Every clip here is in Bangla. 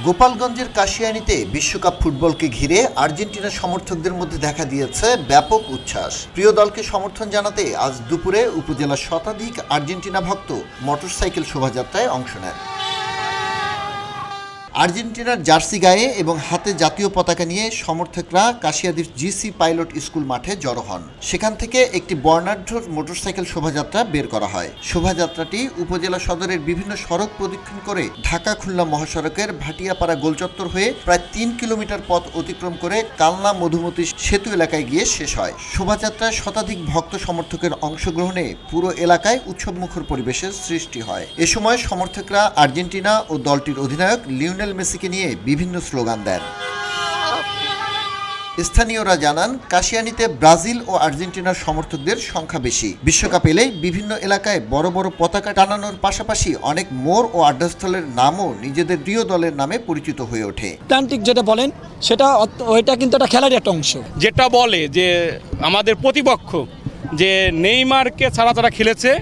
গোপালগঞ্জের কাশিয়ানীতে বিশ্বকাপ ফুটবলকে ঘিরে আর্জেন্টিনা সমর্থকদের মধ্যে দেখা দিয়েছে ব্যাপক উচ্ছ্বাস। প্রিয় দলকে সমর্থন জানাতে আজ দুপুরে উপজেলার শতাধিক আর্জেন্টিনা ভক্ত মোটরসাইকেল শোভাযাত্রায় অংশ নেন। আর্জেন্টিনার জার্সি গায়ে এবং হাতে জাতীয় পতাকা নিয়ে সমর্থকরা কাশিয়ানীর জিসি পাইলট স্কুল মাঠে জড়ো হন। সেখান থেকে একটি বর্ণাঢ্য মোটরসাইকেল শোভাযাত্রা বের করা হয়। শোভাযাত্রাটি উপজেলা সদরের বিভিন্ন সড়ক প্রদক্ষিণ করে ঢাকা খুলনা মহাসড়কের ভাটিয়াপাড়া গোলচত্বর হয়ে প্রায় ৩ কিলোমিটার পথ অতিক্রম করে কালনা মধুমতি সেতু এলাকায় গিয়ে শেষ হয়। শোভাযাত্রায় শতাধিক ভক্ত সমর্থকের অংশগ্রহণে পুরো এলাকায় উৎসবমুখর পরিবেশের সৃষ্টি হয়। এ সময় সমর্থকরা আর্জেন্টিনা ও দলটির অধিনায়ক লিওনেল মেসিকে নিয়ে বিভিন্ন স্লোগান দেন। স্থানীয়রা জানান, কাশিয়ানীতে ব্রাজিল ও আর্জেন্টিনার সমর্থকদের সংখ্যা বেশি। বিশ্বকাপ এলেই বিভিন্ন এলাকায় বড় বড় পতাকা টানানোর পাশাপাশি অনেক মোড় ও আড্ডাস্থলের নামও নিজেদের প্রিয় দলের নামে পরিচিত হয়ে ওঠে। প্রান্তিক যেটা বলেন সেটা ওইটা কিন্তু একটা খেলারই একটা অংশ। যেটা বলে যে আমাদের প্রতিপক্ষ যে নেইমারকে ছাড়া তারা খেলেছে,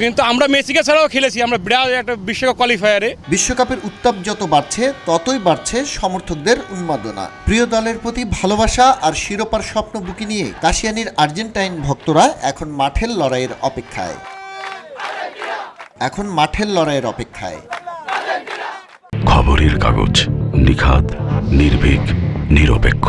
কিন্তু আমরা মেসিকে ছাড়াও খেলেছি, আমরা বিরাট একটা বিশ্বকাপ কোয়ালিফায়ারে। বিশ্বকাপের উত্তাপ যত বাড়ছে ততই বাড়ছে সমর্থকদের উন্মাদনা। প্রিয় দলের প্রতি ভালোবাসা আর শিরোপার স্বপ্ন বুকে নিয়ে কাশিয়ানীর আর্জেন্টাইন ভক্তরা এখন মাঠের লড়াইয়ের অপেক্ষায়। খবরের কাগজ, নিখাত, নির্ভীক, নিরপেক্ষ।